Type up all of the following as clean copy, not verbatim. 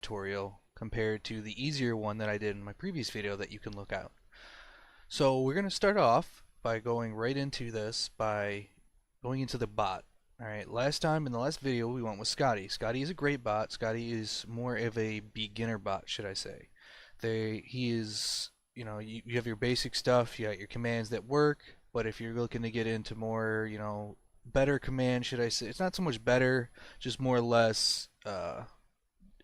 tutorial compared to the easier one that I did in my previous video that you can look out. So we're going to start off by going right into this by going into the bot. Alright, last time in the last video we went with Scotty. Scotty is a great bot. Scotty is more of a beginner bot, should I say. He is, you have your basic stuff, you got your commands that work, but if you're looking to get into more, better commands, should I say, it's not so much better, just more or less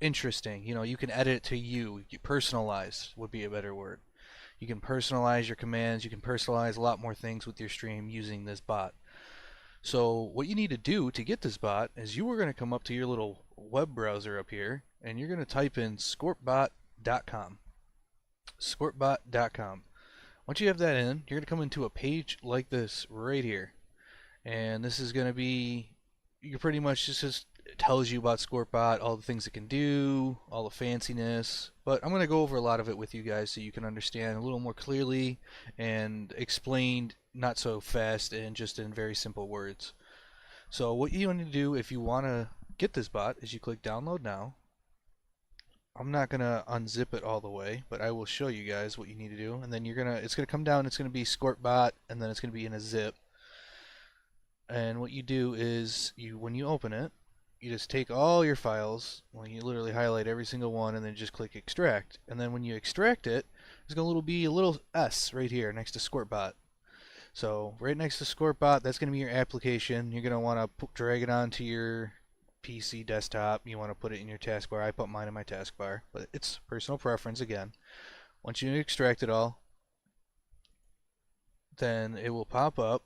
interesting. You can edit it to you. Personalized would be a better word. You can personalize your commands, you can personalize a lot more things with your stream using this bot. So what you need to do to get this bot is you are going to come up to your little web browser up here and you're going to type in scorpbot.com. Scorpbot.com. Once you have that in, you're going to come into a page like this right here. And this is going to be, you pretty much just tells you about Scorpbot, all the things it can do, all the fanciness. But I'm going to go over a lot of it with you guys so you can understand a little more clearly and explained not so fast and just in very simple words. So what you want to do if you want to get this bot is you click download now. I'm not going to unzip it all the way, but I will show you guys what you need to do. And then it's going to come down, it's going to be Scorpbot, and then it's going to be in a zip. And what you do is, when you open it, you just take all your files, you literally highlight every single one, and then just click extract. And then when you extract it, there's going to be a little S right here next to Scorpbot. So right next to Scorpbot, that's going to be your application. You're going to want to drag it onto your PC desktop. You want to put it in your taskbar. I put mine in my taskbar, but it's personal preference again. Once you extract it all, then it will pop up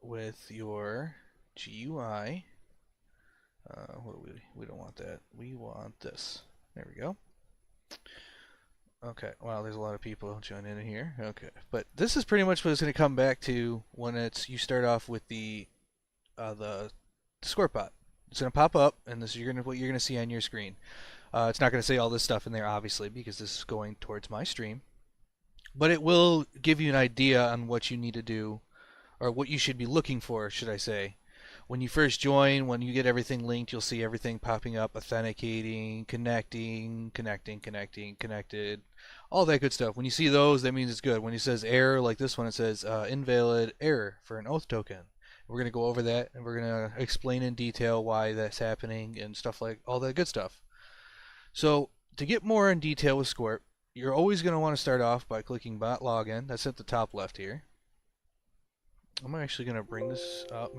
with your GUI. We don't want that. We want this. There we go. Okay, wow, there's a lot of people joining in here. Okay, but this is pretty much what it's going to come back to when you start off with the Scorpbot. It's going to pop up, and this is what you're going to see on your screen. It's not going to say all this stuff in there, obviously, because this is going towards my stream. But it will give you an idea on what you need to do, or what you should be looking for, should I say. When you first join, when you get everything linked, you'll see everything popping up, authenticating, connecting, connected, all that good stuff. When you see those, that means it's good. When it says error, like this one, it says invalid error for an oath token. We're going to go over that, and we're going to explain in detail why that's happening and stuff like all that good stuff. So to get more in detail with Scorp, you're always going to want to start off by clicking bot login. That's at the top left here. I'm actually going to bring this up.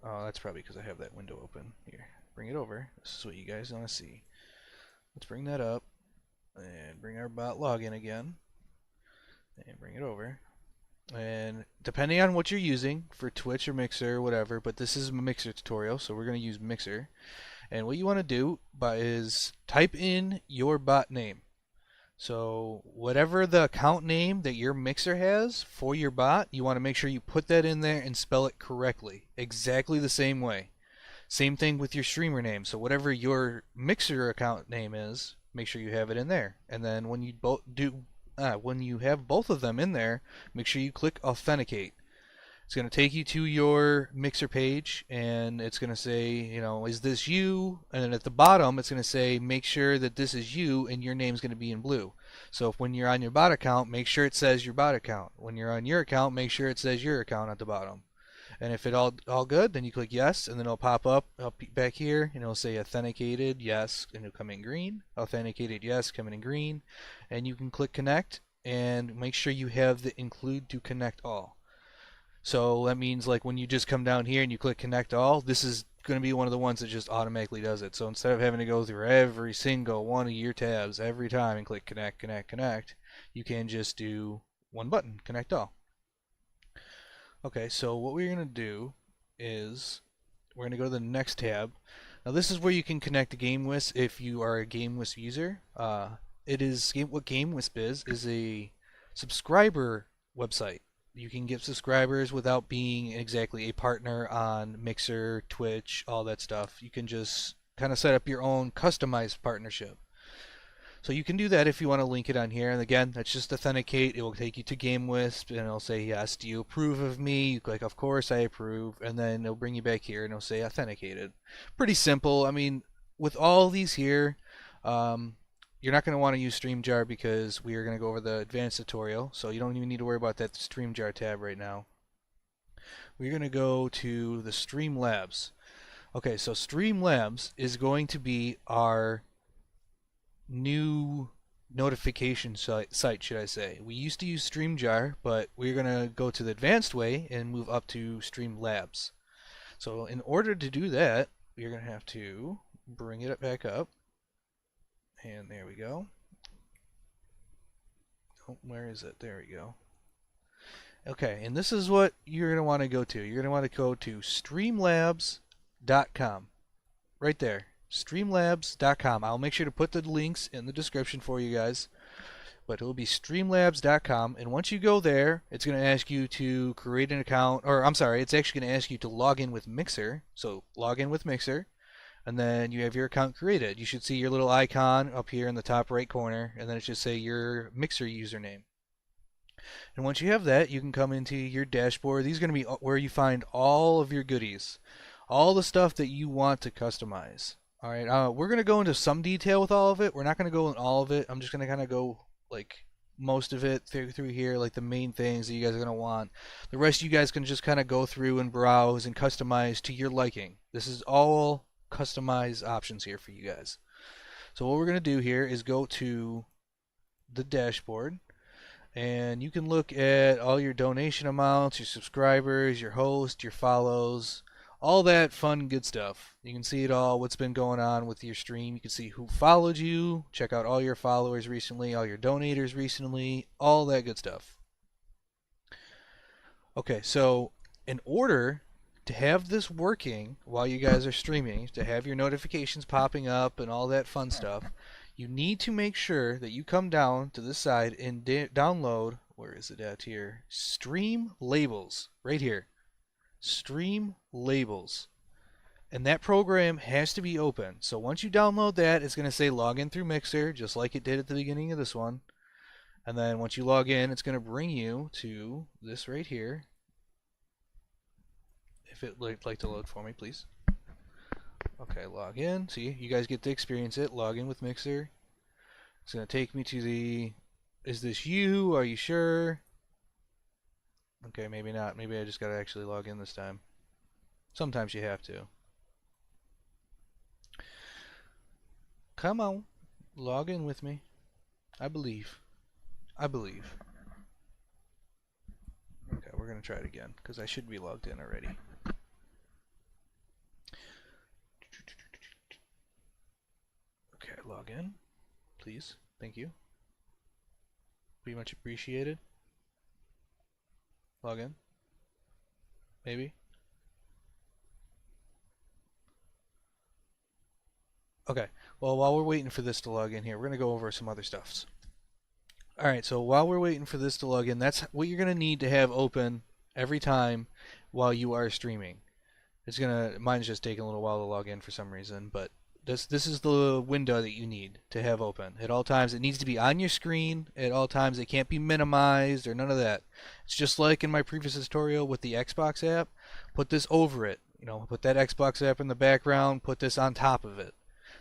Oh, that's probably because I have that window open. Here, bring it over. This is what you guys want to see. Let's bring that up and bring our bot login again and bring it over. And depending on what you're using for Twitch or Mixer or whatever, but this is a Mixer tutorial, so we're going to use Mixer. And what you want to do is type in your bot name. So whatever the account name that your Mixer has for your bot, you want to make sure you put that in there and spell it correctly, exactly the same way. Same thing with your streamer name. So whatever your Mixer account name is, make sure you have it in there. And then when you have both of them in there, make sure you click authenticate. It's going to take you to your Mixer page, and it's going to say, is this you? And then at the bottom, it's going to say, make sure that this is you, and your name's going to be in blue. So if when you're on your bot account, make sure it says your bot account. When you're on your account, make sure it says your account at the bottom. And if it's all good, then you click yes, and then it'll pop up back here, and it'll say authenticated, yes, and it'll come in green. Authenticated, yes, coming in green. And you can click connect, and make sure you have the include to connect all. So that means like when you just come down here and you click connect all, this is going to be one of the ones that just automatically does it. So instead of having to go through every single one of your tabs every time and click connect, you can just do one button, connect all. Okay, so what we're going to do is we're going to go to the next tab. Now this is where you can connect to GameWisp if you are a GameWisp user. What GameWisp is a subscriber website. You can get subscribers without being exactly a partner on Mixer, Twitch, all that stuff. You can just kind of set up your own customized partnership. So you can do that if you want to link it on here. And again, that's just authenticate. It will take you to GameWisp, and it'll say, yes, do you approve of me? You click, of course, I approve. And then it'll bring you back here, and it'll say authenticated. Pretty simple. I mean, with all these here, Um, you're not going to want to use StreamYar because we are going to go over the advanced tutorial, so you don't even need to worry about that StreamYar tab right now. We're going to go to the Streamlabs. Okay, so Streamlabs is going to be our new notification site, should I say. We used to use StreamYar, but we're going to go to the advanced way and move up to Streamlabs. So in order to do that, you're going to have to bring it back up. And there we go. Oh, where is it? There we go. Okay, and this is what you're going to want to go to. You're going to want to go to streamlabs.com. Right there. Streamlabs.com. I'll make sure to put the links in the description for you guys. But it will be streamlabs.com. And once you go there, it's going to ask you to create an account. Or, I'm sorry, it's actually going to ask you to log in with Mixer. So, log in with Mixer. And then you have your account created. You should see your little icon up here in the top right corner. And then it should say your Mixer username. And once you have that, you can come into your dashboard. These are going to be where you find all of your goodies, all the stuff that you want to customize. All right, we're going to go into some detail with all of it. We're not going to go in all of it. I'm just going to kind of go like most of it through here, like the main things that you guys are going to want. The rest you guys can just kind of go through and browse and customize to your liking. This is all customized options here for you guys. So what we're going to do here is go to the dashboard. And you can look at all your donation amounts, your subscribers, your hosts, your follows, all that fun, good stuff. You can see it all, what's been going on with your stream. You can see who followed you, check out all your followers recently, all your donators recently, all that good stuff. Okay, so in order to have this working while you guys are streaming, to have your notifications popping up and all that fun stuff, you need to make sure that you come down to this side and download, where is it at here? Stream Labels, right here. Stream Labels. And that program has to be open. So once you download that, it's going to say login through Mixer, just like it did at the beginning of this one. And then once you log in, it's going to bring you to this right here. If it would like to load for me, please. Okay, log in. See, you guys get to experience it. Log in with Mixer. It's going to take me to the, is this you? Are you sure? Okay, maybe not. Maybe I just got to actually log in this time. Sometimes you have to. Come on. Log in with me. I believe. I believe. Okay, we're going to try it again, because I should be logged in already. Okay, log in. Please. Thank you. Be much appreciated. Log in. Maybe. Okay, well, while we're waiting for this to log in here, we're going to go over some other stuffs. Alright, so while we're waiting for this to log in, that's what you're going to need to have open every time while you are streaming. Mine's just taking a little while to log in for some reason, but this is the window that you need to have open at all times. It needs to be on your screen at all times. It can't be minimized or none of that. It's just like in my previous tutorial with the Xbox app. Put this over it. You know, put that Xbox app in the background. Put this on top of it.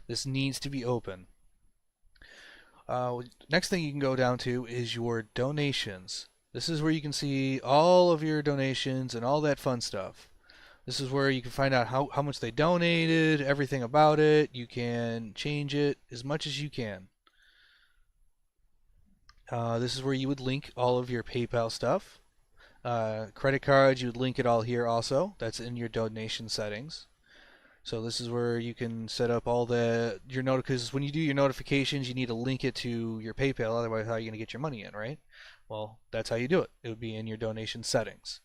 This needs to be open. Next thing you can go down to is your donations. This is where you can see all of your donations and all that fun stuff. This is where you can find out how much they donated, everything about it. You can change it as much as you can. This is where you would link all of your PayPal stuff. Credit cards, you would link it all here also. That's in your donation settings. So this is where you can set up all because when you do your notifications, you need to link it to your PayPal. Otherwise, how are you going to get your money in, right? Well, that's how you do it. It would be in your donation settings.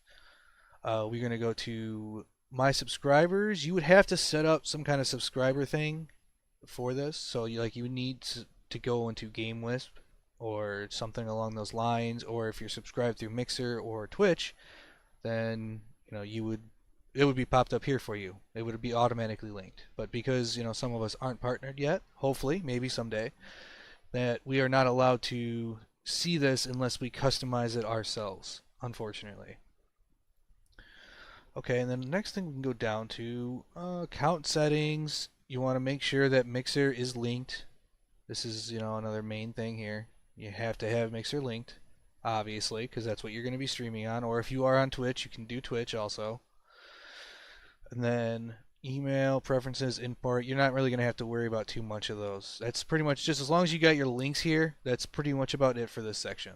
We're going to go to my subscribers. You would have to set up some kind of subscriber thing for this. So you would need to go into GameWisp or something along those lines. Or if you're subscribed through Mixer or Twitch, then it would be popped up here for you. It would be automatically linked. But because some of us aren't partnered yet, hopefully, maybe someday, that we are not allowed to see this unless we customize it ourselves, unfortunately. Okay, and then the next thing we can go down to account settings. You want to make sure that Mixer is linked This is, another main thing here. You have to have Mixer linked, obviously, because that's what you're going to be streaming on. Or if you are on Twitch, you can do Twitch also. And then email, preferences, import. You're not really going to have to worry about too much of those. That's pretty much just as long as you got your links here, that's pretty much about it for this section.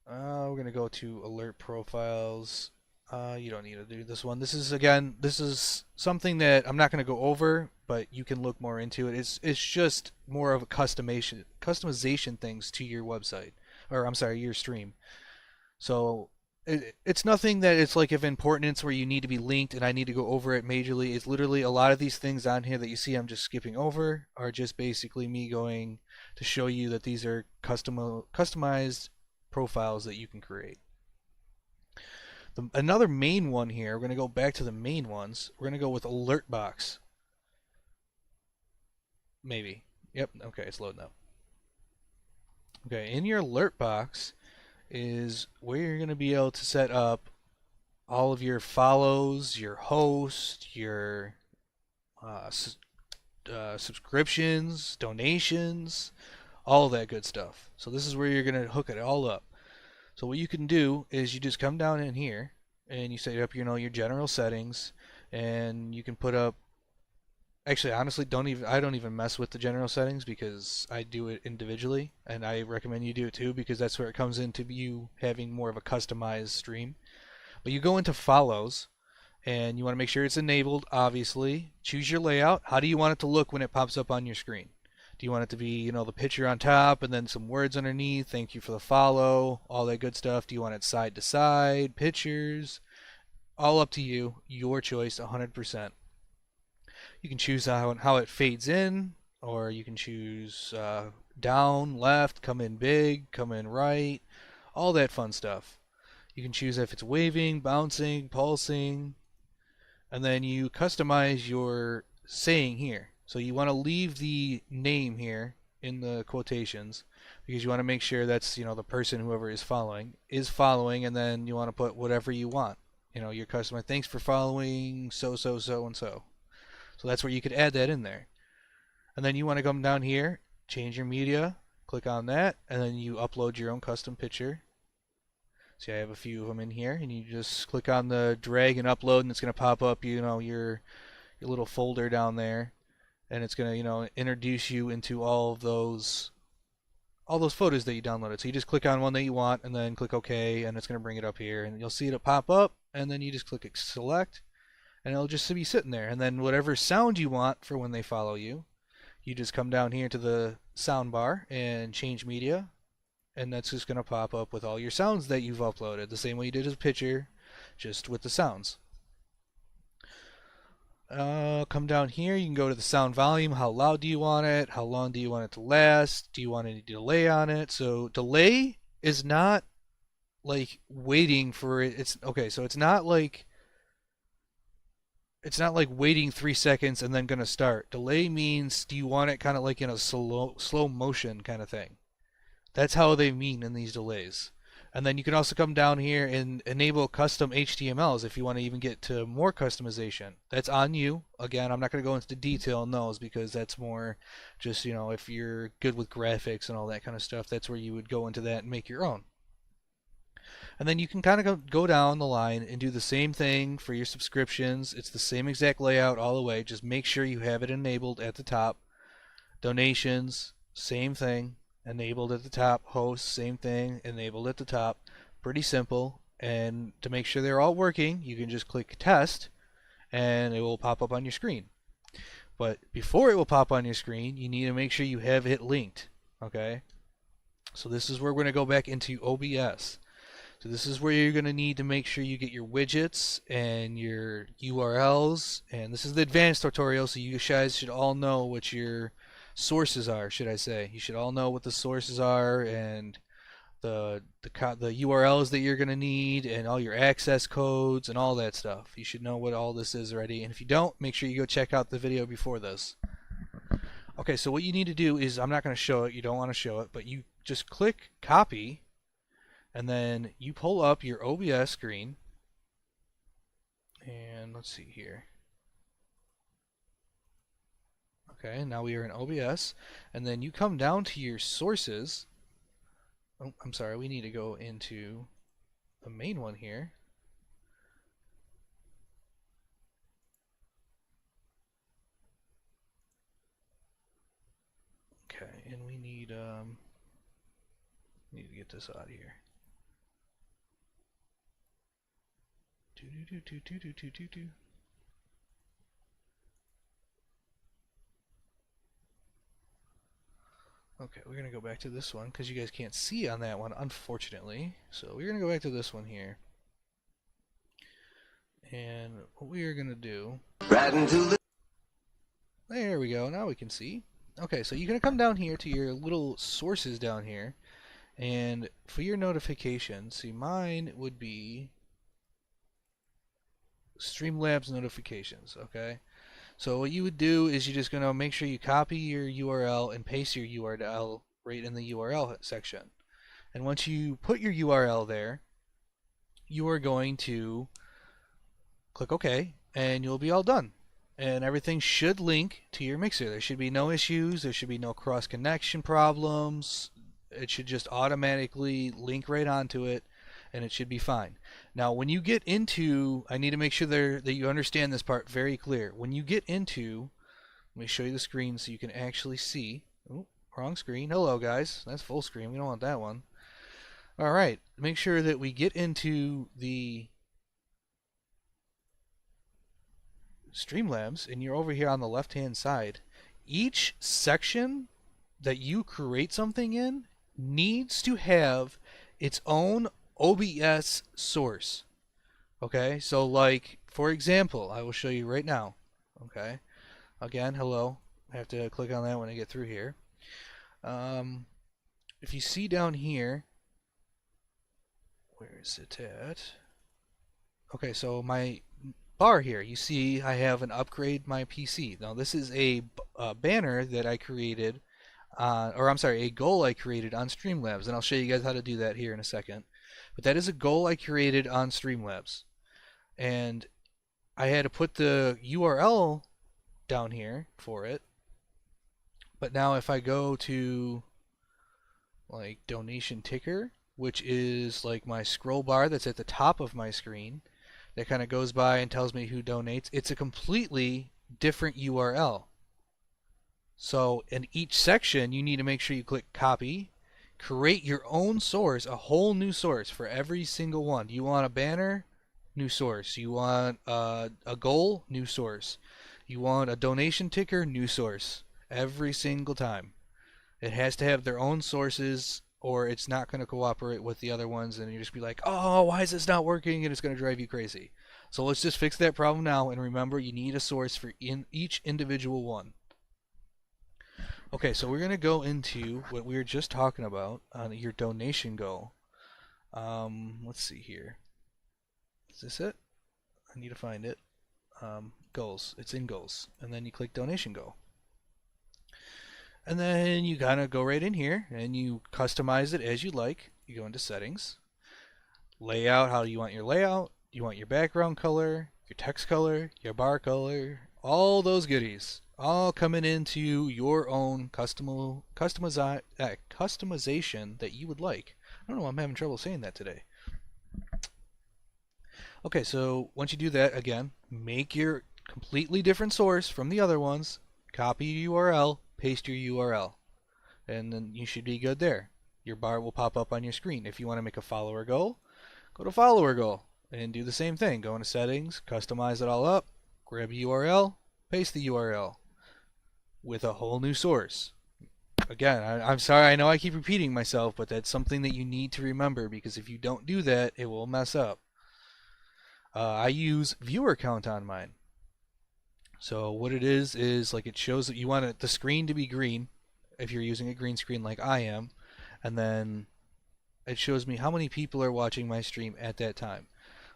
We're going to go to alert profiles. You don't need to do this one. This is something that I'm not going to go over, but you can look more into it. It's just more of a customization things to your website, or I'm sorry, your stream. So it's nothing that it's like of importance where you need to be linked and I need to go over it majorly. It's literally a lot of these things on here that you see I'm just skipping over are just basically me going to show you that these are customized profiles that you can create. Another main one here, we're going to go back to the main ones. We're going to go with alert box. Maybe. Yep, okay, it's loading up. Okay, in your alert box is where you're going to be able to set up all of your follows, your host, your subscriptions, donations, all that good stuff. So this is where you're going to hook it all up. So what you can do is you just come down in here and you set up, your general settings, and you can put up. Actually, honestly, I don't even mess with the general settings because I do it individually, and I recommend you do it too because that's where it comes into you having more of a customized stream. But you go into follows, and you want to make sure it's enabled, obviously. Choose your layout. How do you want it to look when it pops up on your screen? Do you want it to be, the picture on top and then some words underneath? Thank you for the follow, all that good stuff. Do you want it side to side, pictures? All up to you. Your choice, 100%. You can choose how it fades in, or you can choose down, left, come in big, come in right, all that fun stuff. You can choose if it's waving, bouncing, pulsing, and then you customize your saying here. So you want to leave the name here in the quotations because you want to make sure that's the person whoever is following, and then you want to put whatever you want. Your customer, thanks for following so and so. So that's where you could add that in there. And then you want to come down here, change your media, click on that, and then you upload your own custom picture. See, I have a few of them in here, and you just click on the drag and upload, and it's going to pop up, your little folder down there, and it's going to, introduce you into all those photos that you downloaded. So you just click on one that you want, and then click OK, and it's going to bring it up here, and you'll see it pop up, and then you just click select, and it'll just be sitting there. And then whatever sound you want for when they follow you, you just come down here to the sound bar and change media, and that's just going to pop up with all your sounds that you've uploaded, the same way you did as a picture, just with the sounds. Come down here, you can go to the sound volume. How loud do you want it? How long do you want it to last? Do you want any delay on it? So delay is not like waiting for it. It's okay, so it's not like waiting 3 seconds and then gonna start. Delay means do you want it kind of like in a slow motion kind of thing. That's how they mean in these delays. And then you can also come down here and enable custom HTMLs if you want to even get to more customization. That's on you. Again, I'm not going to go into detail on those because that's more just, if you're good with graphics and all that kind of stuff, that's where you would go into that and make your own. And then you can kind of go down the line and do the same thing for your subscriptions. It's the same exact layout all the way. Just make sure you have it enabled at the top. Donations, same thing. Enabled at the top. Hosts, same thing. Enabled at the top. Pretty simple. And to make sure they're all working, you can just click test and it will pop up on your screen. But before it will pop on your screen, you need to make sure you have it linked. Okay? So this is where we're going to go back into OBS. So this is where you're going to need to make sure you get your widgets and your URLs. And this is the advanced tutorial, so you guys should all know what your sources are, should I say. You should all know what the sources are and the URLs that you're going to need and all your access codes and all that stuff. You should know what all this is already. And if you don't, make sure you go check out the video before this. Okay, so what you need to do is, I'm not going to show it, you don't want to show it, but you just click copy. And then you pull up your OBS screen, and let's see here. Okay, now we are in OBS, and then you come down to your sources. Oh, I'm sorry, we need to go into the main one here. Okay, and we need to get this out of here. Do do do do do do do do. Okay, we're gonna go back to this one because you guys can't see on that one, unfortunately. So we're gonna go back to this one here, and what we are gonna do. Right into the. There we go. Now we can see. Okay, so you're gonna come down here to your little sources down here, and for your notifications, see mine would be Streamlabs notifications. Okay. So what you would do is you're just going to make sure you copy your URL and paste your URL right in the URL section. And once you put your URL there, you are going to click OK, and you'll be all done. And everything should link to your mixer. There should be no issues. There should be no cross-connection problems. It should just automatically link right onto it, and it should be fine. Now, when you get into, I need to make sure that you understand this part very clear. When you get into, let me show you the screen so you can actually see. Oh, wrong screen. Hello, guys. That's full screen. We don't want that one. All right. Make sure that we get into the Streamlabs, and you're over here on the left-hand side. Each section that you create something in needs to have its own OBS source. Okay, so like, for example, I will show you right now. Okay, again, hello. I have to click on that when I get through here. If you see down here, where is it at? Okay, so my bar here, you see I have an upgrade my PC. Now this is a banner that I created, or I'm sorry, a goal I created on Streamlabs, and I'll show you guys how to do that here in a second. But that is a goal I created on Streamlabs, and I had to put the URL down here for it. But now if I go to like donation ticker, which is like my scroll bar that's at the top of my screen, that kind of goes by and tells me who donates, it's a completely different URL. So in each section, you need to make sure you click copy, create your own source, a whole new source for every single one. Do you want a banner? New source. You want a goal? New source. You want a donation ticker? New source. Every single time. It has to have their own sources, or it's not going to cooperate with the other ones, and you just be like, oh, why is this not working? And it's going to drive you crazy. So let's just fix that problem now, and remember, you need a source for each individual one. Okay, so we're going to go into what we were just talking about on your donation goal. Let's see here. Is this it? I need to find it. Goals. It's in goals. And then you click donation goal. And then you kind of go right in here and you customize it as you like. You go into settings. Layout, how do you want your layout? You want your background color, your text color, your bar color, all those goodies. All coming into your own customization that you would like. I don't know, I'm having trouble saying that today. Okay, so once you do that, again, make your completely different source from the other ones, copy your URL, paste your URL, and then you should be good there. Your bar will pop up on your screen. If you want to make a follower goal, go to follower goal and do the same thing. Go into settings, customize it all up, grab a URL, paste the URL with a whole new source. Again, I'm sorry, I know I keep repeating myself, but that's something that you need to remember, because if you don't do that, it will mess up. I use viewer count on mine. So what it is like, it shows that you want the screen to be green if you're using a green screen like I am, and then it shows me how many people are watching my stream at that time.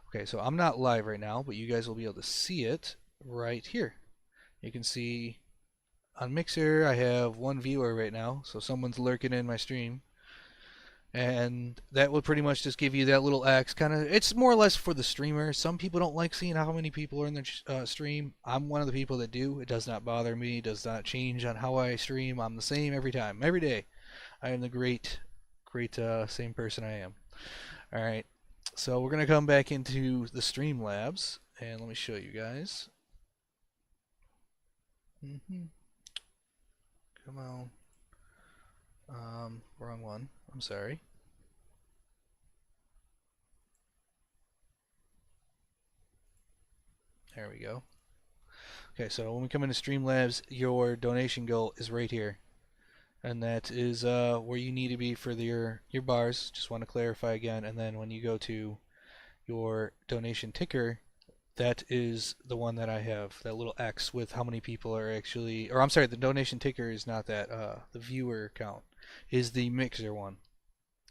Okay, so I'm not live right now, but you guys will be able to see it right here. You can see on Mixer I have one viewer right now, so someone's lurking in my stream. and that would pretty much just give you that little X. Kind of, it's more or less for the streamer. Some people don't like seeing how many people are in their stream. I'm one of the people that do. It does not bother me. It does not change on how I stream. I'm the same every time, every day. I am the great same person I am. All right, so we're gonna come back into the Streamlabs, and let me show you guys. Hmm Come on. Wrong one. I'm sorry. There we go. Okay, so when we come into Streamlabs, your donation goal is right here, and that is where you need to be for your bars. Just want to clarify again, and then when you go to your donation ticker, that is the one that I have, that little X with how many people are actually, or I'm sorry, the donation ticker is not that, the viewer count is the mixer one.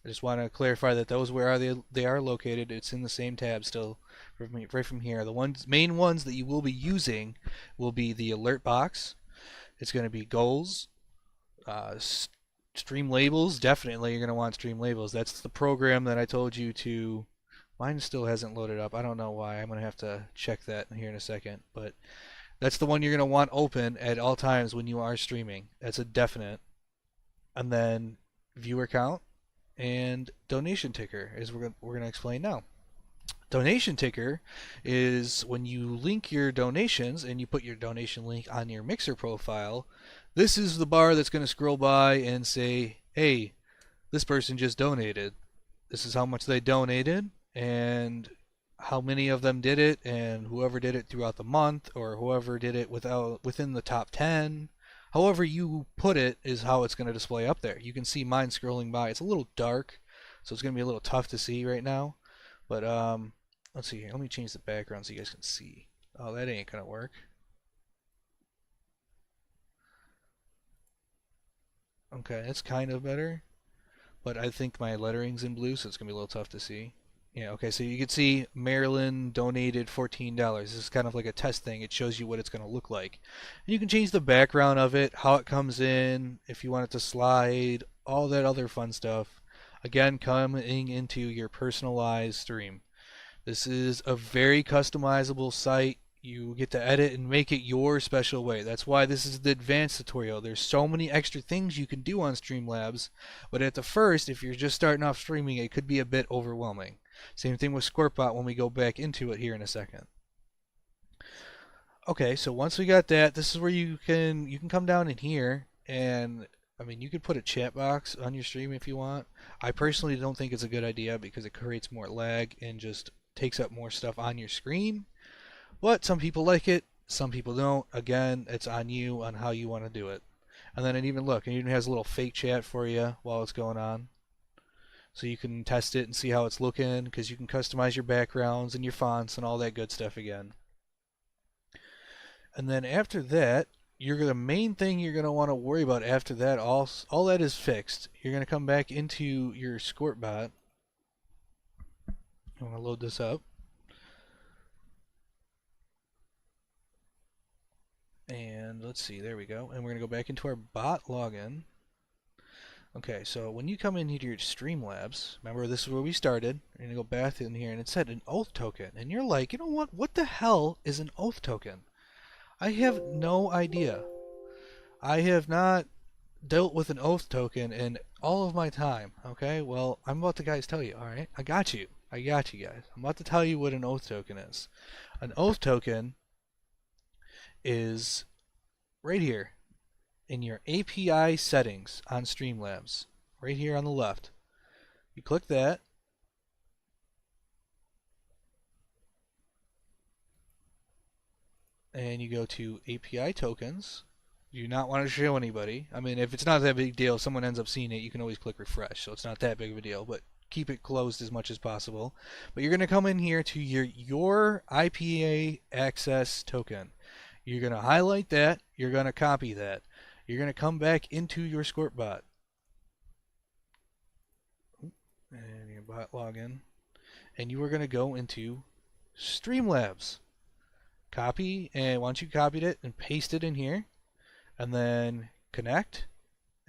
I just want to clarify that those where are they are located. It's in the same tab still, right from here. The main ones that you will be using will be the alert box. It's going to be goals, uh, stream labels. Definitely, you're going to want stream labels. That's the program that I told you to. Mine still hasn't loaded up. I don't know why. I'm going to have to check that here in a second. But that's the one you're going to want open at all times when you are streaming. That's a definite. And then viewer count and donation ticker is we're going to explain now. Donation ticker is when you link your donations and you put your donation link on your Mixer profile. This is the bar that's going to scroll by and say, hey, this person just donated. This is how much they donated and how many of them did it, and whoever did it throughout the month, or whoever did it within the top 10. However you put it is how it's going to display up there. You can see mine scrolling by. It's a little dark, so it's going to be a little tough to see right now. But let's see here. Let me change the background so you guys can see. Oh, that ain't going to work. Okay, that's kind of better. But I think my lettering's in blue, so it's going to be a little tough to see. Yeah, okay, so you can see Marilyn donated $14. This is kind of like a test thing. It shows you what it's going to look like. And you can change the background of it, how it comes in, if you want it to slide, all that other fun stuff. Again, coming into your personalized stream. This is a very customizable site. You get to edit and make it your special way. That's why this is the advanced tutorial. There's so many extra things you can do on Streamlabs, but at the first, if you're just starting off streaming, it could be a bit overwhelming. Same thing with Squirtbot when we go back into it here in a second. Okay, so once we got that, this is where you can come down in here, and I mean, you could put a chat box on your stream if you want. I personally don't think it's a good idea because it creates more lag and just takes up more stuff on your screen. But some people like it, some people don't. Again, it's on you on how you want to do it. And then it even has a little fake chat for you while it's going on. So you can test it and see how it's looking, because you can customize your backgrounds and your fonts and all that good stuff again. And then after that, the main thing you're going to want to worry about after that, all that is fixed. You're going to come back into your Squirtbot. I want to load this up. And let's see, there we go. And we're going to go back into our bot login. Okay, so when you come into your Streamlabs, remember this is where we started. You're going to go back in here and it said an oath token. And you're like, you know what? What the hell is an oath token? I have no idea. I have not dealt with an oath token in all of my time. Okay, well, I'm about to guys tell you. All right, I got you. I got you guys. I'm about to tell you what an oath token is. An oath token is right here in your API settings on Streamlabs, right here on the left. You click that, and you go to API tokens. You do not want to show anybody. I mean, if it's not that big deal, if someone ends up seeing it, you can always click refresh, so it's not that big of a deal, but keep it closed as much as possible. But you're going to come in here to your IPA access token. You're going to highlight that. You're going to copy that. You're going to come back into your Squirtbot. And your bot login. And you are going to go into Streamlabs. Copy, and once you copied it, and paste it in here. And then connect.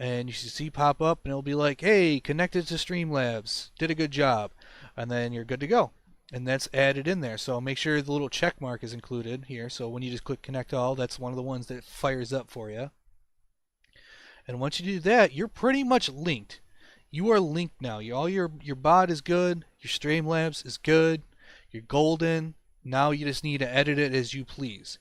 and you should see pop up, and it'll be like, "Hey, connected to Streamlabs, did a good job," and then you're good to go. And that's added in there. So make sure the little check mark is included here. So when you just click connect all, that's one of the ones that fires up for you. And once you do that, you're pretty much linked. You are linked now. Your bot is good. Your Streamlabs is good. You're golden. Now you just need to edit it as you please.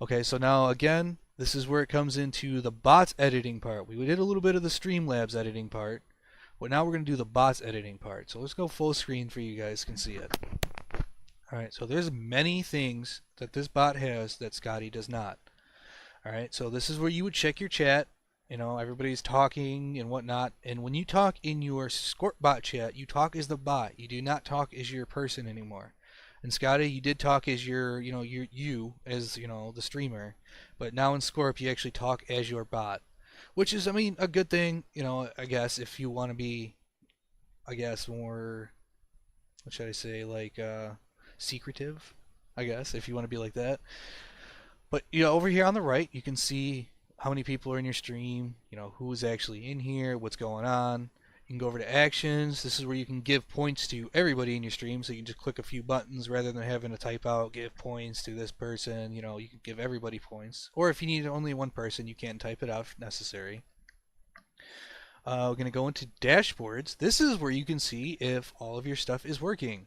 Okay, so now again, this is where it comes into the bots editing part. We did a little bit of the Streamlabs editing part, but now we're going to do the bots editing part. So let's go full screen for you guys can see it. Alright, so there's many things that this bot has that Scotty does not. Alright, so this is where you would check your chat. You know, everybody's talking and whatnot. And when you talk in your Scorp bot chat, you talk as the bot. You do not talk as your person anymore. And Scotty, you did talk as you as, the streamer. But now in Scorp, you actually talk as your bot. Which is, I mean, a good thing, I guess, if you want to be, I guess, more, what should I say, like, secretive, I guess, if you want to be like that. But, over here on the right, you can see how many people are in your stream, who's actually in here, what's going on. You can go over to actions. This is where you can give points to everybody in your stream, so you can just click a few buttons rather than having to type out give points to this person. You can give everybody points. Or if you need only one person, you can type it out if necessary. We're going to go into dashboards. This is where you can see if all of your stuff is working.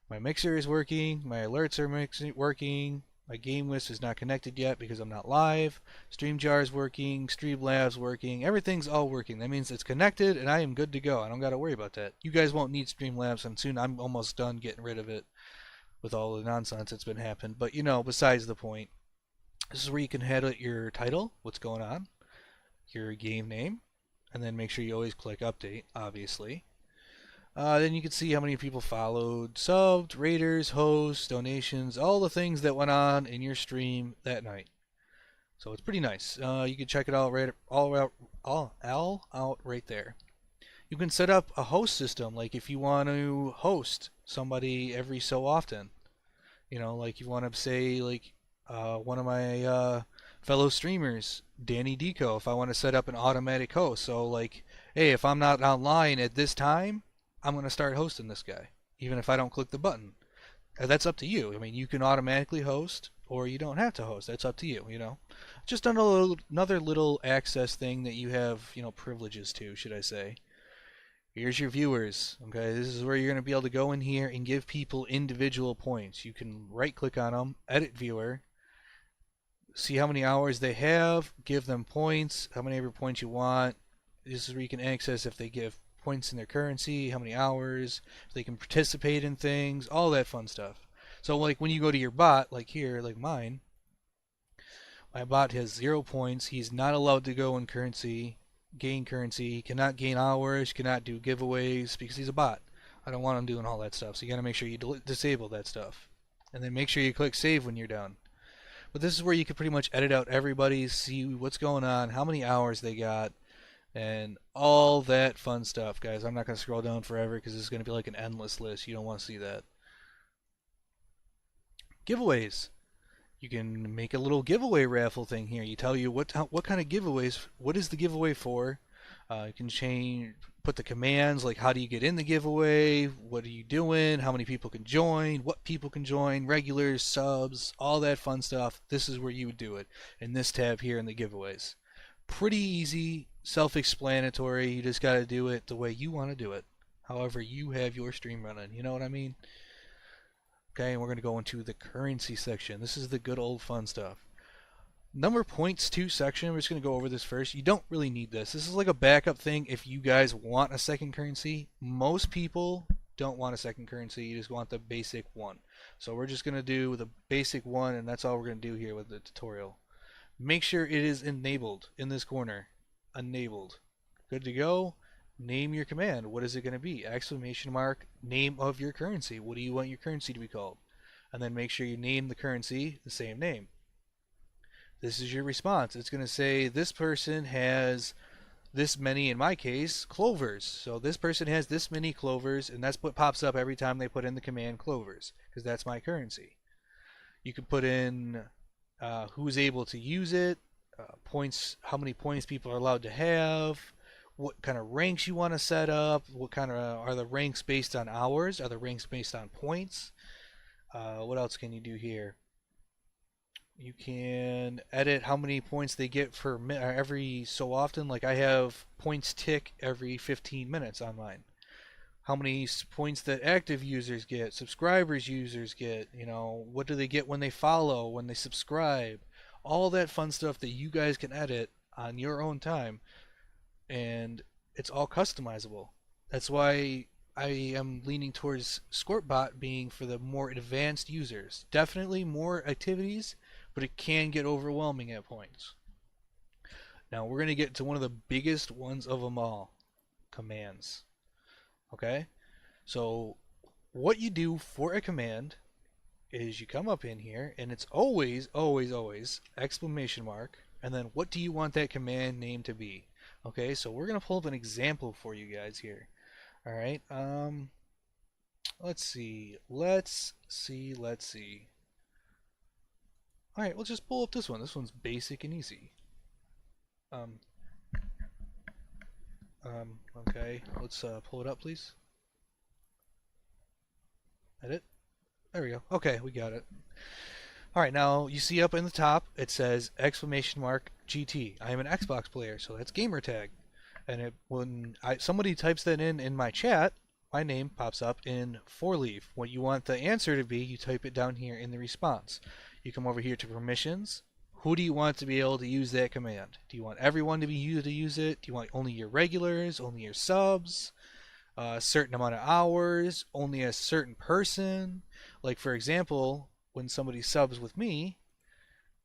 My mixer is working, my alerts are working, my game list is not connected yet because I'm not live. StreamJar is working, Streamlabs working, everything's all working. That means it's connected and I am good to go. I don't got to worry about that. You guys won't need Streamlabs, and soon I'm almost done getting rid of it with all the nonsense that's been happening. But besides the point, this is where you can edit your title, what's going on, your game name, and then make sure you always click update, obviously. Then you can see how many people followed, subbed, raters, hosts, donations, all the things that went on in your stream that night. So it's pretty nice. You can check it out all out right there. You can set up a host system, like if you want to host somebody every so often. Like you want to say, like one of my fellow streamers, Danny Deco, if I want to set up an automatic host. So like, hey, if I'm not online at this time, I'm going to start hosting this guy, even if I don't click the button. That's up to you. I mean, you can automatically host, or you don't have to host. That's up to you, Just another little access thing that you have, privileges to, should I say. Here's your viewers, okay? This is where you're going to be able to go in here and give people individual points. You can right-click on them, edit viewer, see how many hours they have, give them points, how many ever points you want. This is where you can access if they give points in their currency, how many hours, if they can participate in things, all that fun stuff. So like when you go to your bot, like here, like mine, my bot has 0 points. He's not allowed to go in currency, gain currency. He cannot gain hours, cannot do giveaways because he's a bot. I don't want him doing all that stuff. So you got to make sure you disable that stuff. And then make sure you click save when you're done. But this is where you can pretty much edit out everybody, see what's going on, how many hours they got, and all that fun stuff, guys. I'm not going to scroll down forever because this is going to be like an endless list. You don't want to see that. Giveaways. You can make a little giveaway raffle thing here. You tell you what kind of giveaways, what is the giveaway for. You can put the commands, like how do you get in the giveaway, what are you doing, how many people can join, what people can join, regulars, subs, all that fun stuff. This is where you would do it in this tab here in the giveaways. Pretty easy, self-explanatory. You just got to do it the way you want to do it, however you have your stream running. You know what I mean? Okay, and we're going to go into the currency section. This is the good old fun stuff. Number points 2 section. We're just going to go over this first. You don't really need this. This is like a backup thing if you guys want a second currency. Most people don't want a second currency. You just want the basic one. So we're just going to do the basic one, and that's all we're going to do here with the tutorial. Make sure it is enabled in this corner. Enabled. Good to go. Name your command. What is it going to be? Exclamation mark, name of your currency. What do you want your currency to be called? And then make sure you name the currency the same name. This is your response. It's going to say this person has this many, in my case, clovers. So this person has this many clovers, and that's what pops up every time they put in the command clovers, because that's my currency. You can put in who's able to use it, points, how many points people are allowed to have, what kind of ranks you want to set up, what kind of are the ranks based on hours, are the ranks based on points. What else can you do here? You can edit how many points they get for every so often. Like I have points tick every 15 minutes on mine. How many points that active users get, subscribers users get, what do they get when they follow, when they subscribe, all that fun stuff that you guys can edit on your own time, and it's all customizable. That's why I am leaning towards Scorpbot being for the more advanced users. Definitely more activities, but it can get overwhelming at points. Now we're going to get to one of the biggest ones of them all, commands. Okay? So what you do for a command is you come up in here and it's always, always, always exclamation mark, and then what do you want that command name to be? Okay, so we're going to pull up an example for you guys here. All right. Let's see. Let's see. All right, we'll just pull up this one. This one's basic and easy. Um, okay, let's pull it up, please. Edit. There we go. Okay, we got it. All right, now you see up in the top it says exclamation mark GT. I am an Xbox player, so that's gamer tag. And when somebody types that in my chat, my name pops up in 4-leaf. What you want the answer to be, you type it down here in the response. You come over here to permissions. Who do you want to be able to use that command? Do you want everyone to be able to use it? Do you want only your regulars, only your subs, a certain amount of hours, only a certain person? Like for example, when somebody subs with me,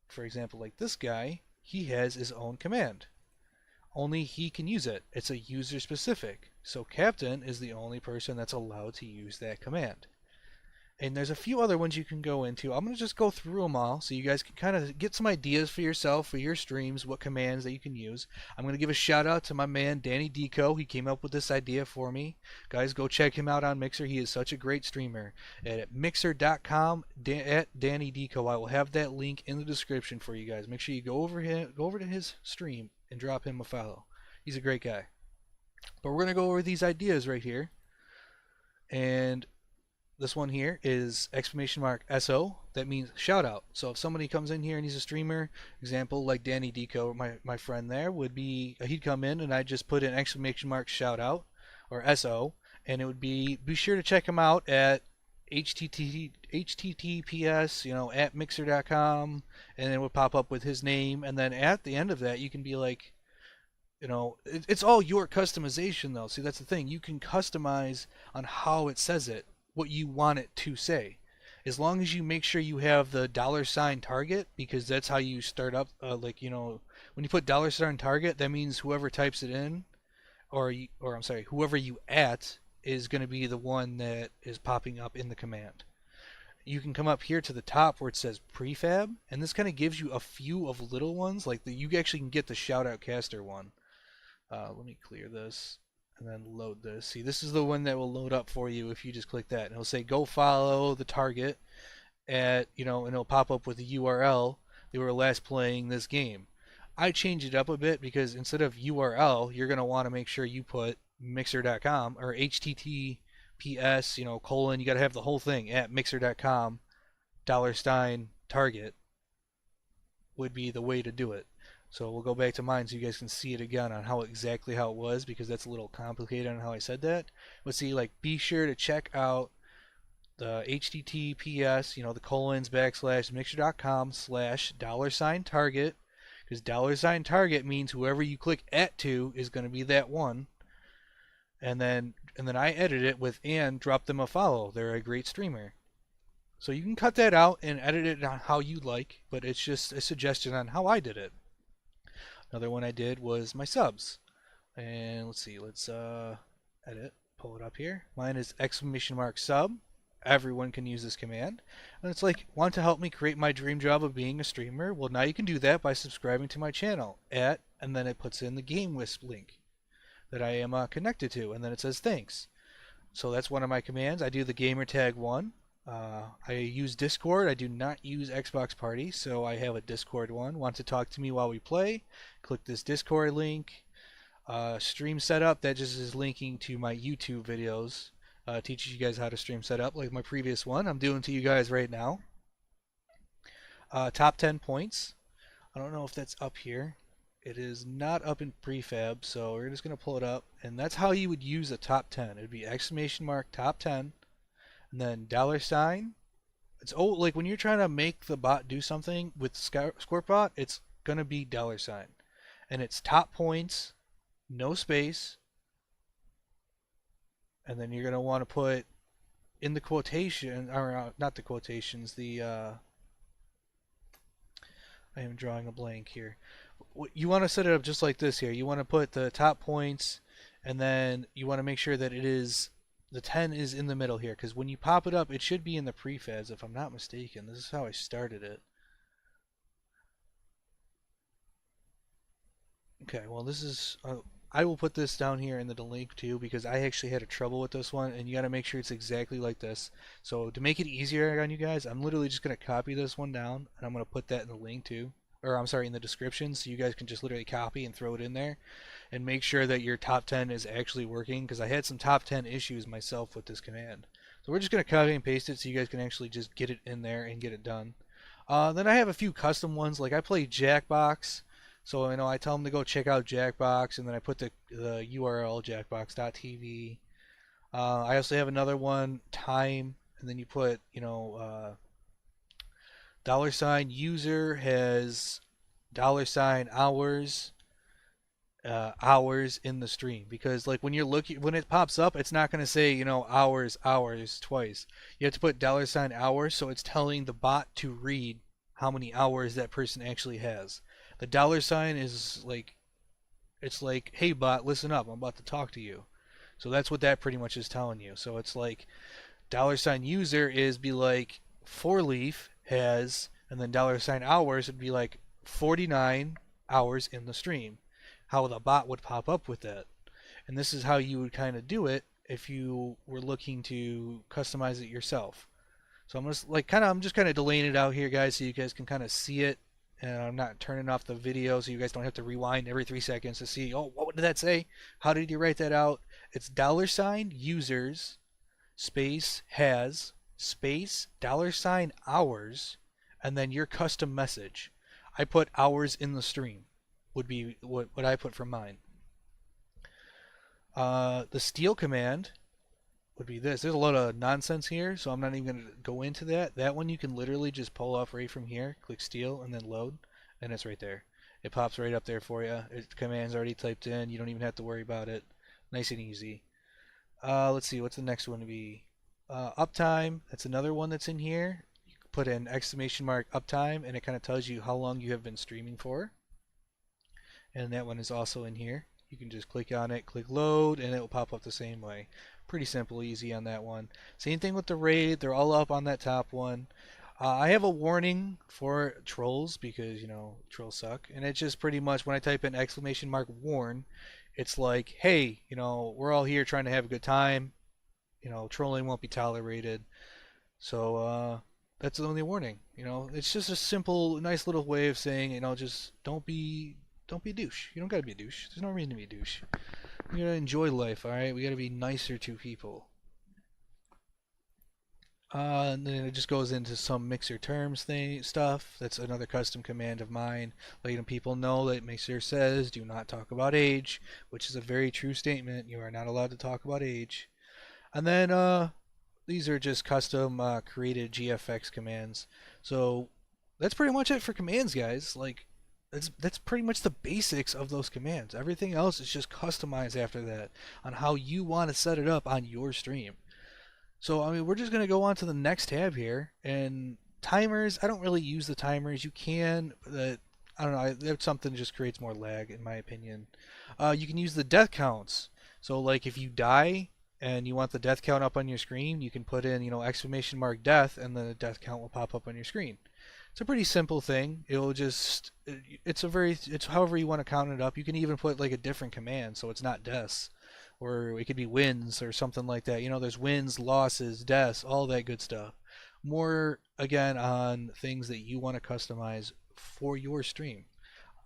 for example like this guy, he has his own command. Only he can use it. It's a user specific. So Captain is the only person that's allowed to use that command. And there's a few other ones you can go into. I'm going to just go through them all so you guys can kind of get some ideas for yourself, for your streams, what commands that you can use. I'm going to give a shout out to my man Danny Deco. He came up with this idea for me. Guys, go check him out on Mixer. He is such a great streamer. At mixer.com at Danny Deco. I will have that link in the description for you guys. Make sure you go over to his stream and drop him a follow. He's a great guy. But we're going to go over these ideas right here. And this one here is exclamation mark SO. That means shout out. So if somebody comes in here and he's a streamer, example like Danny Deco, my friend there, would be, he'd come in and I'd just put an exclamation mark shout out or SO, and it would be sure to check him out at https at mixer.com, and it would pop up with his name, and then at the end of that you can be like, it's all your customization though. See, that's the thing, you can customize on how it says it, what you want it to say, as long as you make sure you have the $ target, because that's how you start up, when you put $ target, that means whoever types it in, or I'm sorry, whoever you at is going to be the one that is popping up in the command. You can come up here to the top where it says prefab, and this kind of gives you a few of little ones, like you actually can get the shout out caster one. Let me clear this and then load this. See, this is the one that will load up for you if you just click that, and it'll say go follow the target at, and it'll pop up with the URL they were last playing this game. I changed it up a bit because instead of URL, you're going to want to make sure you put mixer.com or https, colon, you got to have the whole thing at mixer.com, $target would be the way to do it. So we'll go back to mine so you guys can see it again on exactly how it was, because that's a little complicated on how I said that. But see, like, be sure to check out the https, the colons / mixer.com / $target, because $target means whoever you click at to is going to be that one. And then I edit it with and drop them a follow. They're a great streamer. So you can cut that out and edit it on how you like, but it's just a suggestion on how I did it. Another one I did was my subs. And let's see, let's edit, pull it up here. Mine is exclamation mark sub. Everyone can use this command. And it's like, want to help me create my dream job of being a streamer? Well, now you can do that by subscribing to my channel at, and then it puts in the GameWisp link that I am connected to, and then it says thanks. So that's one of my commands. I do the gamer tag one. I use Discord. I do not use Xbox Party, so I have a Discord one. Want to talk to me while we play? Click this Discord link. Stream setup, that just is linking to my YouTube videos. Teaches you guys how to stream setup, like my previous one I'm doing to you guys right now. Top 10 points. I don't know if that's up here. It is not up in prefab, so we're just going to pull it up. And that's how you would use a top 10. It would be exclamation mark top 10, and then dollar sign. It's like when you're trying to make the bot do something with Squirtbot, it's going to be dollar sign. And it's top points, no space, and then you're going to want to put in the quotation, or not the quotations, I am drawing a blank here. You want to set it up just like this here. You want to put the top points, and then you want to make sure that it is the 10 is in the middle here, because when you pop it up, it should be in the prefabs, if I'm not mistaken. This is how I started it. Okay, well this is I will put this down here in the link too, because I actually had a trouble with this one, and you got to make sure it's exactly like this. So to make it easier on you guys, I'm literally just going to copy this one down, and I'm going to put that in the link too, or I'm sorry, in the description, so you guys can just literally copy and throw it in there, and make sure that your top 10 is actually working, because I had some top 10 issues myself with this command. So we're just going to copy and paste it so you guys can actually just get it in there and get it done. Then I have a few custom ones, like I play Jackbox. So I tell them to go check out Jackbox, and then I put the URL jackbox.tv. I also have another one, time, and then you put dollar sign user has dollar sign hours, hours in the stream, because like when you're looking, when it pops up, it's not going to say hours twice. You have to put dollar sign hours, so it's telling the bot to read how many hours that person actually has. The dollar sign is like, it's like, hey bot, listen up, I'm about to talk to you. So that's what that pretty much is telling you. So it's like dollar sign user is be like four leaf has, and then dollar sign hours would be like 49 hours in the stream. How the bot would pop up with that. And this is how you would kind of do it if you were looking to customize it yourself. So I'm just kind of delaying it out here, guys, so you guys can kind of see it, and I'm not turning off the video so you guys don't have to rewind every 3 seconds to see, oh, what did that say? How did you write that out? It's dollar sign users space has space dollar sign hours, and then your custom message. I put hours in the stream would be what I put for mine. The steal command would be this. There's a lot of nonsense here, so I'm not even going to go into that. That one you can literally just pull off right from here, click steal, and then load, and it's right there. It pops right up there for you. The command's already typed in. You don't even have to worry about it. Nice and easy. Let's see, what's the next one to be? Uptime, that's another one that's in here. You can put in exclamation mark uptime, and it kind of tells you how long you have been streaming for. And that one is also in here. You can just click on it, click load, and it will pop up the same way. Pretty simple, easy on that one. Same thing with the raid. They're all up on that top one. I have a warning for trolls because, trolls suck. And it's just pretty much when I type in exclamation mark warn, it's like, hey, we're all here trying to have a good time. Trolling won't be tolerated. So that's the only warning. It's just a simple, nice little way of saying, just don't be a douche. You don't gotta be a douche. There's no reason to be a douche. We gotta enjoy life, alright? We gotta be nicer to people. And then it just goes into some mixer terms stuff. That's another custom command of mine, letting people know that mixer says do not talk about age, which is a very true statement. You are not allowed to talk about age. And then these are just custom created GFX commands. So that's pretty much it for commands, guys. Like that's pretty much the basics of those commands. Everything else is just customized after that on how you want to set it up on your stream. So I mean, we're just gonna go on to the next tab here, and timers. I don't really use the timers. You can, but I don't know. That's something that just creates more lag, in my opinion. You can use the death counts. So like if you die and you want the death count up on your screen, you can put in exclamation mark death, and the death count will pop up on your screen. It's a pretty simple thing. It's however you want to count it up. You can even put like a different command, so it's not deaths, or it could be wins or something like that. There's wins, losses, deaths, all that good stuff. more again on things that you want to customize for your stream.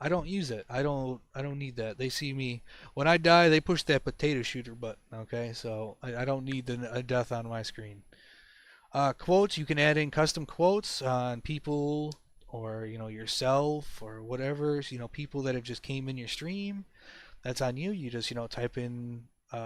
I don't use it. I don't need that. They see me when I die. They push that potato shooter button. Okay, so I don't need a death on my screen. Quotes, you can add in custom quotes on people or yourself or whatever. People that have just came in your stream. That's on you. You just type in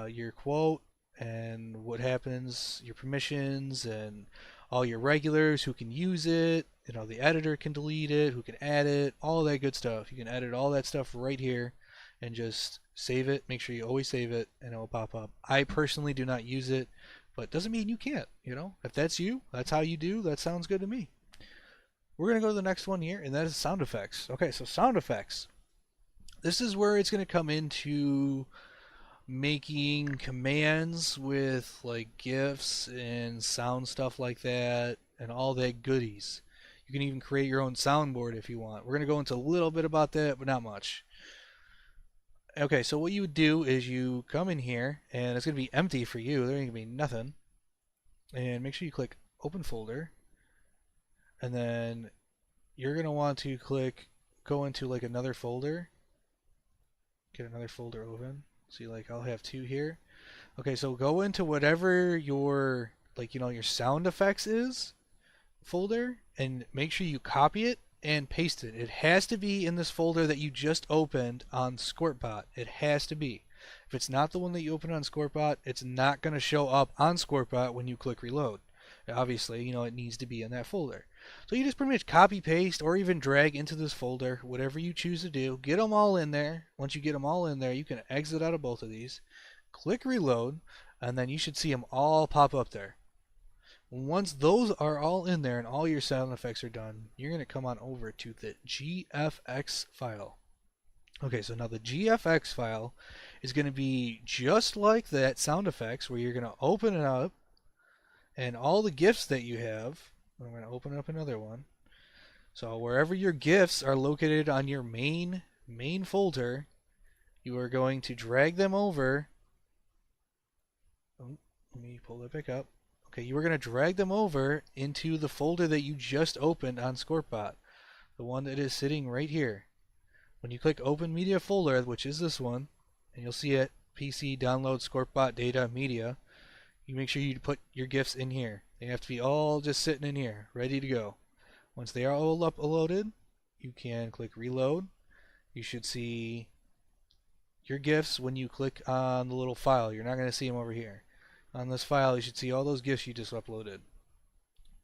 your quote and what happens, your permissions, and all your regulars who can use it. The editor can delete it, who can add it, all that good stuff. You can edit all that stuff right here and just save it. Make sure you always save it and it will pop up. I personally do not use it, but doesn't mean you can't. If that's you, that's how you do, that sounds good to me. We're going to go to the next one here, and that is sound effects. Okay, so sound effects. This is where it's going to come into making commands with like GIFs and sound stuff like that and all that goodies. You can even create your own soundboard if you want. We're going to go into a little bit about that, but not much. Okay, so what you would do is you come in here, and it's going to be empty for you. There ain't going to be nothing. And make sure you click Open Folder. And then you're going to want to go into like another folder. Get another folder open. See, like I'll have two here. Okay, so go into whatever your your sound effects is folder and make sure you copy it and paste it. It has to be in this folder that you just opened on Scorpbot. It has to be. If it's not the one that you opened on Scorpbot, it's not going to show up on Scorpbot when you click reload. Obviously, it needs to be in that folder. So you just pretty much copy paste or even drag into this folder, whatever you choose to do. Get them all in there. Once you get them all in there, you can exit out of both of these. Click reload, and then you should see them all pop up there. Once those are all in there and all your sound effects are done, you're going to come on over to the GFX file. Okay, so now the GFX file is going to be just like that sound effects, where you're going to open it up, and all the GIFs that you have, I'm going to open up another one. So wherever your GIFs are located on your main folder, you are going to drag them over. Oh, let me pull that back up. Okay, you are going to drag them over into the folder that you just opened on Scorpbot, the one that is sitting right here. When you click Open Media Folder, which is this one, and you'll see it, PC Download Scorpbot Data Media, you make sure you put your GIFs in here. They have to be all just sitting in here, ready to go. Once they are all uploaded, you can click Reload. You should see your GIFs when you click on the little file. You're not going to see them over here. On this file, you should see all those GIFs you just uploaded.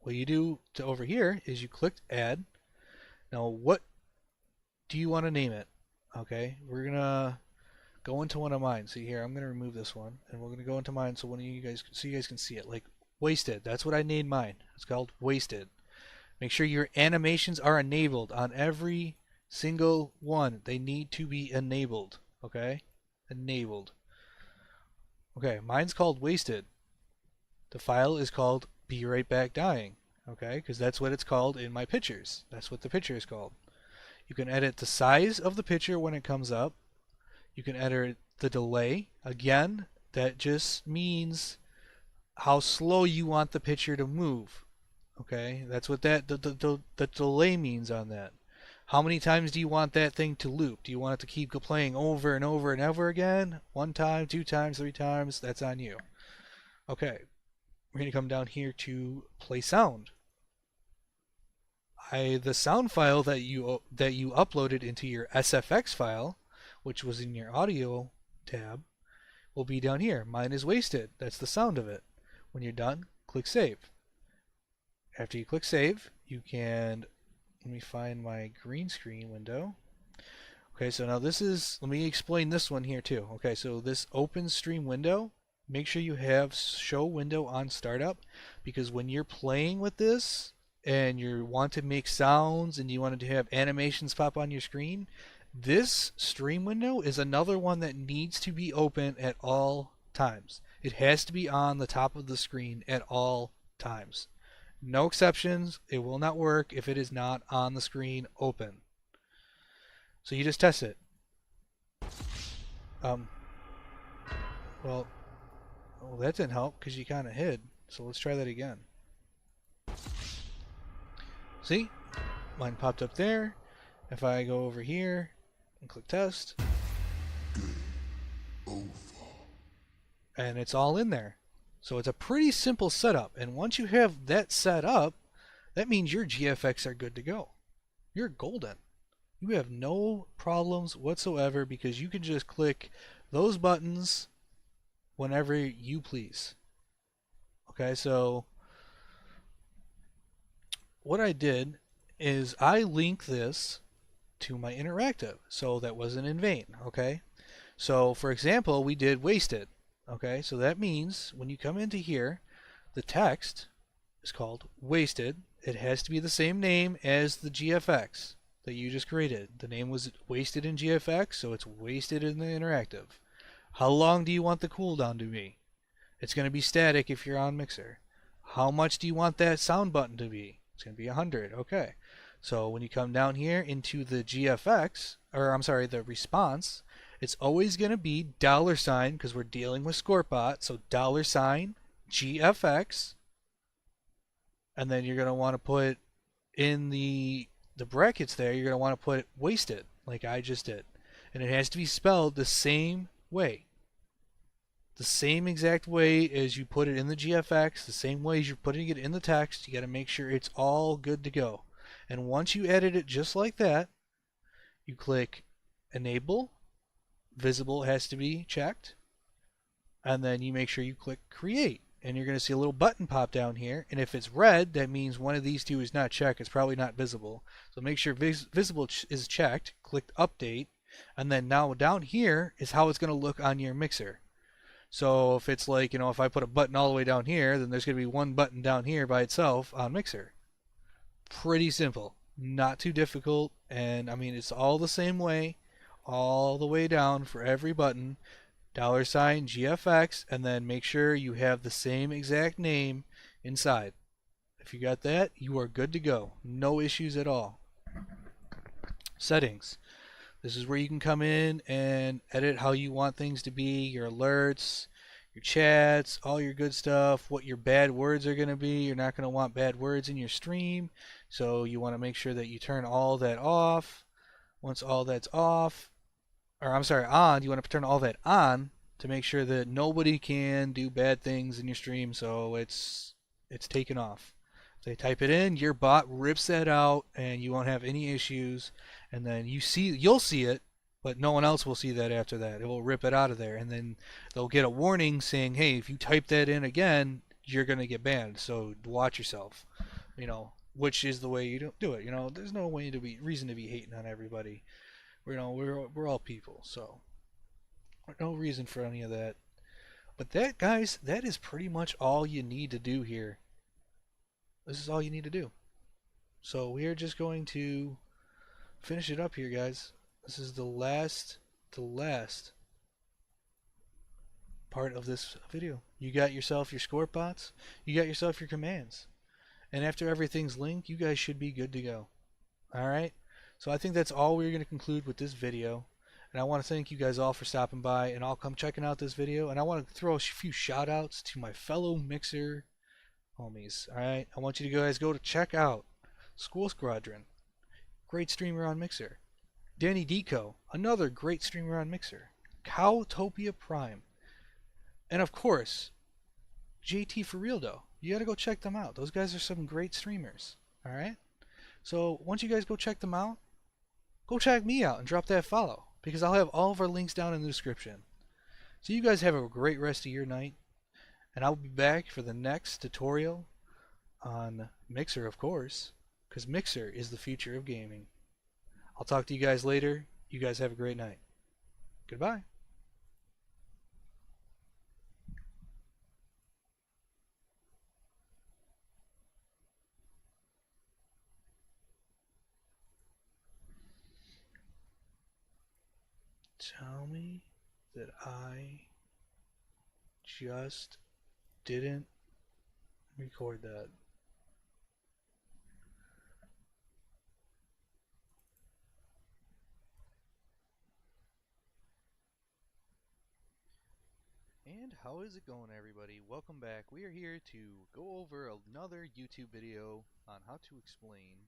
What you do to over here is you click Add. Now, what do you want to name it? Okay, we're going to go into one of mine. See here, I'm going to remove this one, and we're going to go into mine so you guys can see it. Like Wasted. That's what I named mine. It's called Wasted. Make sure your animations are enabled on every single one. They need to be enabled. Okay? Enabled. Okay, mine's called Wasted. The file is called Be Right Back Dying. Okay? Because that's what it's called in my pictures. That's what the picture is called. You can edit the size of the picture when it comes up. You can edit the delay. Again, that just means how slow you want the picture to move. Okay, that's what the delay means on that. How many times do you want that thing to loop? Do you want it to keep playing over and over and over again? 1 time, 2 times, 3 times? That's on you. Okay, we're going to come down here to play sound. The sound file that you uploaded into your SFX file, which was in your audio tab, will be down here. Mine is Wasted. That's the sound of it. When you're done, click Save. After you click Save, you can, let me find my green screen window. Okay, so now this is, let me explain this one here too. Okay, so this open stream window, make sure you have show window on startup, because when you're playing with this and you want to make sounds and you want to have animations pop on your screen, this stream window is another one that needs to be open at all times. It has to be on the top of the screen at all times. No exceptions. It will not work if it is not on the screen open. So you just test it. Well, that didn't help because you kind of hid. So let's try that again. See? Mine popped up there. If I go over here and click test, and it's all in there. So it's a pretty simple setup. And once you have that set up, that means your GFX are good to go. You're golden. You have no problems whatsoever because you can just click those buttons whenever you please. Okay, so what I did is I link this to my interactive, so that wasn't in vain. Okay, so for example, we did wasted. Okay, so that means when you come into here, the text is called wasted. It has to be the same name as the GFX that you just created. The name was wasted in GFX, so it's wasted in the interactive. How long do you want the cooldown to be? It's going to be static if you're on Mixer. How much do you want that sound button to be? It's going to be 100. Okay. So when you come down here into the GFX, or I'm sorry, the response, it's always going to be $, because we're dealing with ScoreBot, so $GFX, and then you're going to want to put in the brackets there, you're going to want to put wasted, like I just did. And it has to be spelled the same way. The same exact way as you put it in the GFX, the same way as you're putting it in the text. You got to make sure it's all good to go. And once you edit it just like that, you click enable. Visible has to be checked. And then you make sure you click create. And you're going to see a little button pop down here. And if it's red, that means one of these two is not checked. It's probably not visible. So make sure visible is checked. Click update. And then now down here is how it's going to look on your mixer. So if it's like, if I put a button all the way down here, then there's going to be one button down here by itself on Mixer. Pretty simple. Not too difficult. And I mean, it's all the same way, all the way down for every button. $GFX, and then make sure you have the same exact name inside. If you got that, you are good to go. No issues at all. Settings. This is where you can come in and edit how you want things to be, your alerts, your chats, all your good stuff, what your bad words are going to be. You're not going to want bad words in your stream, so you want to make sure that you turn all that off. Once all that's off, or I'm sorry, on, you want to turn all that on to make sure that nobody can do bad things in your stream, so it's taken off. If they type it in, your bot rips that out and you won't have any issues. And then you'll see it, but no one else will see that after that. It will rip it out of there, and then they'll get a warning saying, hey, if you type that in again, you're going to get banned, so watch yourself. Which is the way you don't do it. There's no reason to be hating on everybody. We're all people, so no reason for any of that. But that, guys, that is pretty much all you need to do here. This is all you need to do. So we are just going to finish it up here, guys. This is the last part of this video. You got yourself your score bots, you got yourself your commands, and after everything's linked, you guys should be good to go. Alright, so I think that's all we're going to conclude with this video, and I want to thank you guys all for stopping by and all come checking out this video, and I want to throw a few shout outs to my fellow Mixer homies. Alright, I want you guys to check out School Squadron, great streamer on Mixer. Danny Deco, another great streamer on Mixer. Cowtopia Prime. And of course, JT For Real Though. You gotta go check them out. Those guys are some great streamers. Alright? So once you guys go check them out, go check me out and drop that follow, because I'll have all of our links down in the description. So you guys have a great rest of your night, and I'll be back for the next tutorial on Mixer, of course, because Mixer is the future of gaming. I'll talk to you guys later. You guys have a great night. Goodbye. Tell me that I just didn't record that. And how is it going, everybody? Welcome back. We are here to go over another YouTube video on how to explain